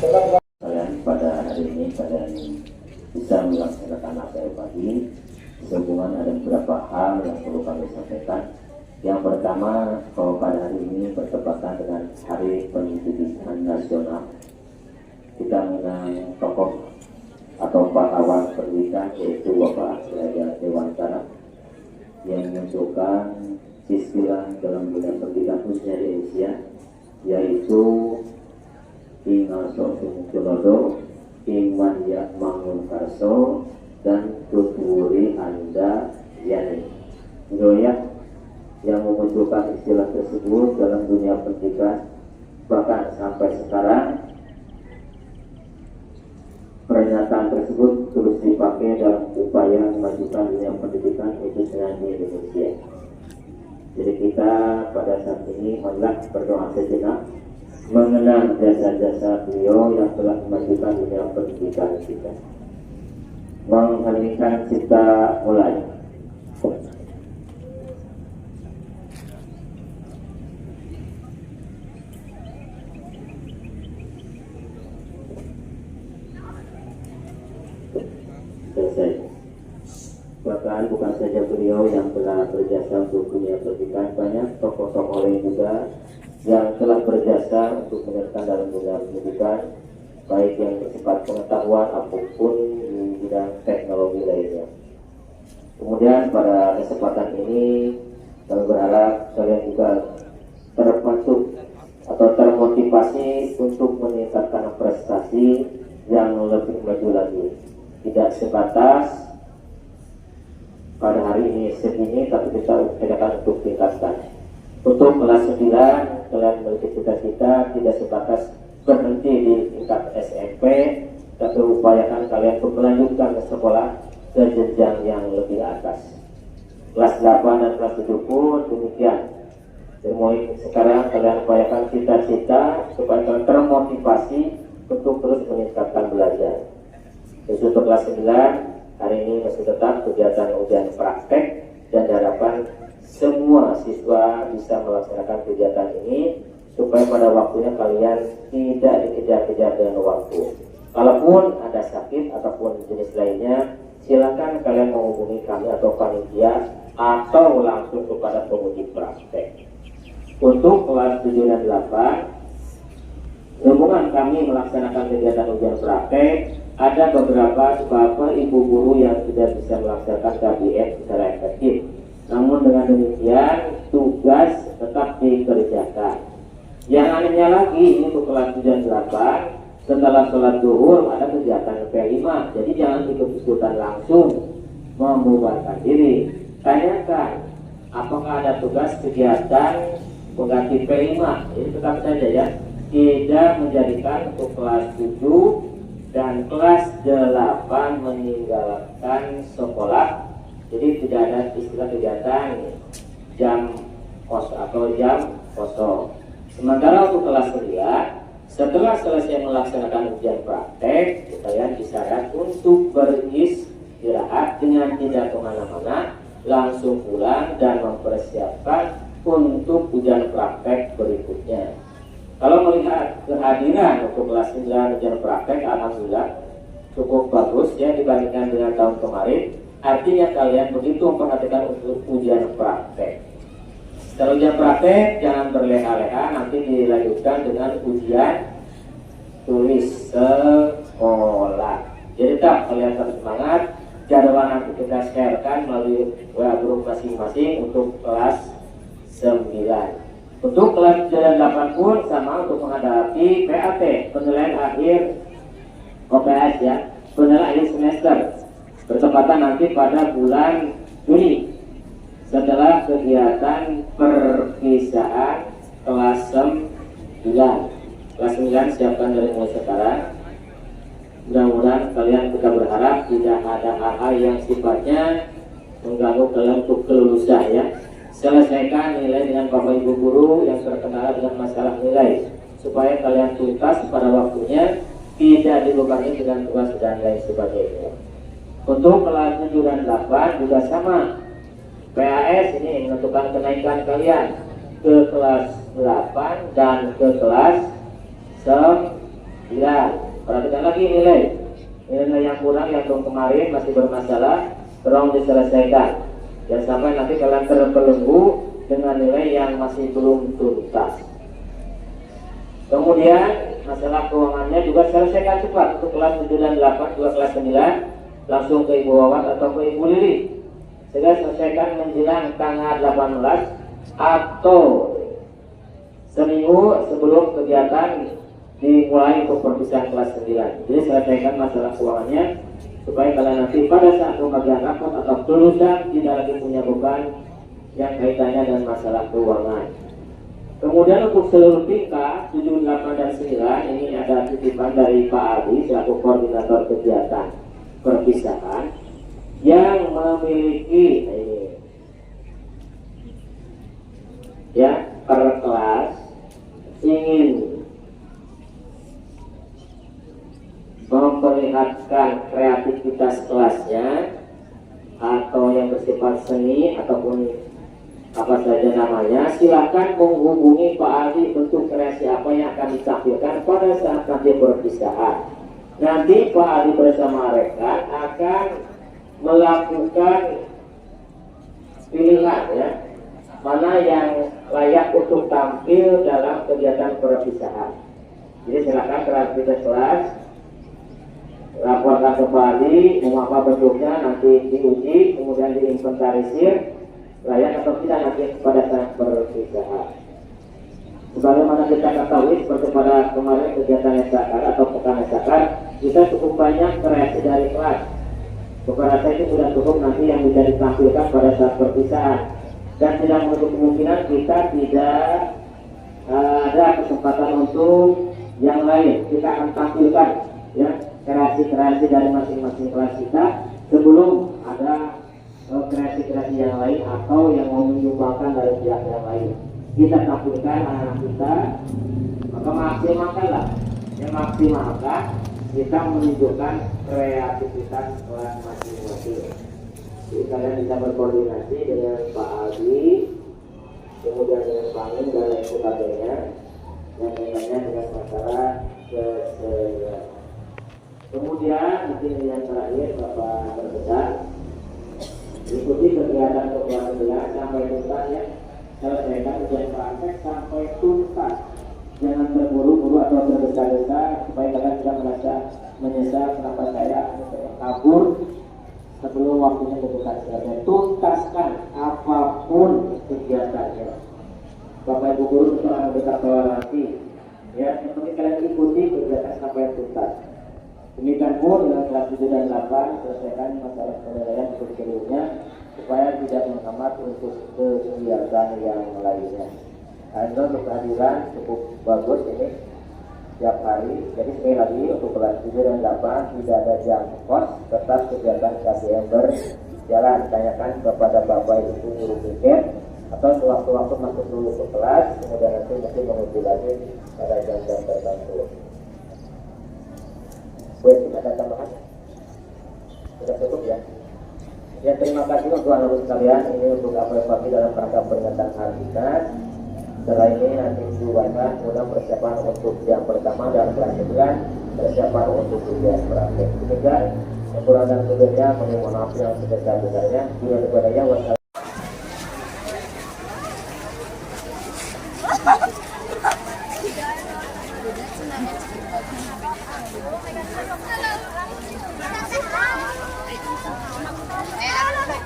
Kalian pada hari ini kalian bisa melaksanakan apel pagi. Sehubungan ada beberapa hal yang perlu kami sampaikan. Yang pertama, bahwa pada hari ini bertepatan dengan Hari Pendidikan Nasional, kita mengenang tokoh atau pahlawan pendidikan yaitu Bapak Raja Dewantara yang menunjukkan sisilan dalam dunia pendidikan khususnya di Indonesia, yaitu Ing Arso Sumujono, Ing Mandia Mangunkarso, dan Tuturi Anda Yani. Beliau yang memunculkan istilah tersebut dalam dunia pendidikan, bahkan sampai sekarang pernyataan tersebut terus dipakai dalam upaya memajukan dunia pendidikan khususnya di Indonesia. Jadi kita pada saat ini hendak berdoa sejenak mengenang jasa-jasa beliau yang telah memajukan dunia pendidikan kita. Mengheningkan kita mulai. Selesai. Bahkan bukan saja beliau yang telah berjasa untuk dunia pendidikan, banyak tokoh-tokoh lain juga yang telah berjasa untuk menyertakan dalam dunia pendidikan, baik yang bersifat pengetahuan ataupun di bidang teknologi lainnya. Kemudian pada kesempatan ini kami berharap kalian juga termasuk atau termotivasi untuk meningkatkan prestasi yang lebih maju lagi. Tidak sebatas pada hari ini segini, tapi kita upayakan untuk tingkatkan. Untuk kelas 9, kalian memiliki cita-cita tidak sebatas berhenti di tingkat SMP, tapi upayakan kalian untuk melanjutkan ke sekolah ke jenjang yang lebih atas. Kelas 8 dan kelas 7 pun demikian. Jadi sekarang kalian upayakan cita-cita supaya kalian termotivasi untuk terus meningkatkan belajar. Untuk kelas 9, hari ini masih tetap kegiatan ujian praktek dan harapan semua siswa bisa melaksanakan kegiatan ini supaya pada waktunya kalian tidak dikejar-kejar dengan waktu. Kalaupun ada sakit ataupun jenis lainnya, silakan kalian menghubungi kami atau panitia atau langsung kepada penguji praktek. Untuk kelas 7 dan 8, hubungan kami melaksanakan kegiatan ujian praktek. Ada beberapa bapak ibu guru yang sudah bisa melaksanakan KBM secara efektif. Namun dengan demikian tugas tetap dikerjakan. Yang anehnya lagi, ini untuk kelas 7 dan 8, setelah sholat zuhur ada kegiatan P5. Jadi jangan ikut-ikutan langsung membubarkan diri. Tanyakan apakah ada tugas kegiatan pengganti P5. Jadi tetap saja ya, tidak menjadikan untuk kelas 7 dan kelas 8 meninggalkan sekolah. Jadi tidak ada istilah kegiatan jam kos atau jam kosong. Sementara untuk kelas 9, setelah selesai melaksanakan ujian praktek, kalian disyarat untuk beristirahat dengan tidak kemana-mana, langsung pulang dan mempersiapkan untuk ujian praktek berikutnya. Kalau melihat kehadiran untuk kelas 9 ujian praktek, alhamdulillah cukup bagus ya dibandingkan dengan tahun kemarin. Artinya kalian begitu memperhatikan untuk ujian praktek. Setelah ujian praktek jangan berleha-leha, nanti dilanjutkan dengan ujian tulis sekolah. Jadi tetap kalian tetap semangat. Jadwal nanti kita sharekan melalui WA grup masing-masing untuk kelas 9. Untuk kelas 7 dan 8 pun sama untuk menghadapi PAT, penilaian akhir OPS ya, penilaian akhir semester, bertepatan nanti pada bulan Juni setelah kegiatan perpisahan kelas 9. Kelas 9 siapkan dari mulai sekarang. Mudah-mudahan kalian kita berharap tidak ada hal-hal yang sifatnya mengganggu kalian untuk kelulusan ya. Selesaikan nilai dengan bapak ibu guru yang terkendala dengan masalah nilai supaya kalian tuntas pada waktunya, tidak dibebani dengan tugas dan lain sebagainya. Untuk kelas 7 dan 8 juga sama. PAS ini menentukan kenaikan kalian ke kelas 8 dan ke kelas 9. Ya, perhatikan lagi nilai yang kurang yang kemarin masih bermasalah, tolong diselesaikan. Jangan sampai nanti kalian terbelenggu dengan nilai yang masih belum tuntas. Kemudian masalah keuangannya juga selesaikan cepat untuk kelas 7 dan 8, juga kelas 9 langsung ke Ibu Wawat atau ke Ibu Lili. Segera selesaikan menjelang tanggal 18 atau seminggu sebelum kegiatan dimulai untuk perpisahan kelas 9. Jadi selesaikan masalah keuangannya supaya kalian nanti pada saat pembagian rapot atau kelulusan tidak lagi punya beban yang kaitannya dengan masalah keuangan. Kemudian untuk seluruh tingkat 7, 8, dan 9 ini ada titipan dari Pak Aldi selaku koordinator kegiatan perpisahan yang memiliki per kelas ingin memperlihatkan kreativitas kelasnya atau yang bersifat seni ataupun apa saja namanya, silakan menghubungi Pak Aldi untuk kreasi apa yang akan ditampilkan pada saat nanti perpisahan. Nanti Pak Aldi bersama rekan akan melakukan pilihan ya, mana yang layak untuk tampil dalam kegiatan perpisahan. Jadi silakan kreativitas kelas laporkan ke Pak Aldi, mau apa bentuknya nanti diuji, kemudian diinventarisir layak atau tidak nanti pada saat perpisahan. Sebagaimana kita ketahui seperti pada kemarin kegiatan SAKAR atau pekan SAKAR, kita cukup banyak kreasi dari kelas. Beberapa itu sudah cukup nanti yang bisa ditampilkan pada saat perpisahan, dan tidak menutup kemungkinan kita tidak ada kesempatan untuk yang lain. Kita akan tampilkan ya kreasi-kreasi dari masing-masing kelas kita sebelum ada kreasi-kreasi yang lain atau yang mau menyumbangkan dari pihak yang lain. Kita tampilkan anak-anak kita, maka maksimalkanlah, yang maksimalkan kita menunjukkan kreativitas kelas masing-masing. Jadi kalian bisa berkoordinasi dengan Pak Aldi, kemudian dengan Pak Amin dan lain sebagainya yang kaitannya dengan masalah kesehatan. Kemudian nanti yang terakhir Bapak Berbesar, ikuti kegiatan kelas sampai tuntas ya, selesaikan ujian praktek sampai tuntas. Jangan terburu-buru atau tergesa-gesa supaya kalian tidak merasa menyesal kenapa saya kabur sebelum waktunya dibuka. Tuntaskan apapun kegiatannya. Bapak Ibu guru setelah mendekat toleransi ya, seperti kalian ikuti kegiatan sampai tuntas. Demikian pun dengan kelas 7 dan 8 selesaikan masalah penilaian untuk seluruhnya supaya tidak menghambat untuk kegiatan yang lainnya. Anda untuk kehadiran cukup bagus ini tiap hari. Jadi sekali lagi untuk kelas 7 dan 8 tidak ada jam kos, tetap kegiatan KBM berjalan. Tanyakan kepada Bapak Ibu guru tiket atau sewaktu-waktu masuk dulu ke kelas, kemudian nanti mesti menguji lagi pada jam-jam tertentu. Baik, tidak ada tambahan? Sudah cukup ya? Ya, terima kasih untuk anak-anak sekalian. Ini untuk apresiasi dalam rangka peringatan Hari Dinas. Setelah ini nanti dibuatkan mudah persiapan untuk yang pertama dan kelas 9, persiapan untuk ujian praktek. Demikian kekurangan dan lebihnya, mohon maaf yang sebesar-besarnya. Bila kepadanya wassalamualaikum.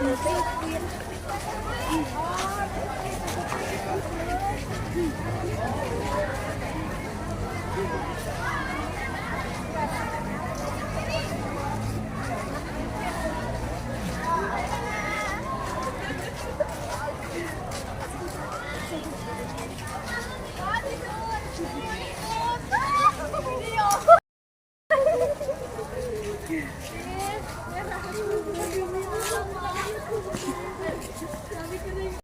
Thank you.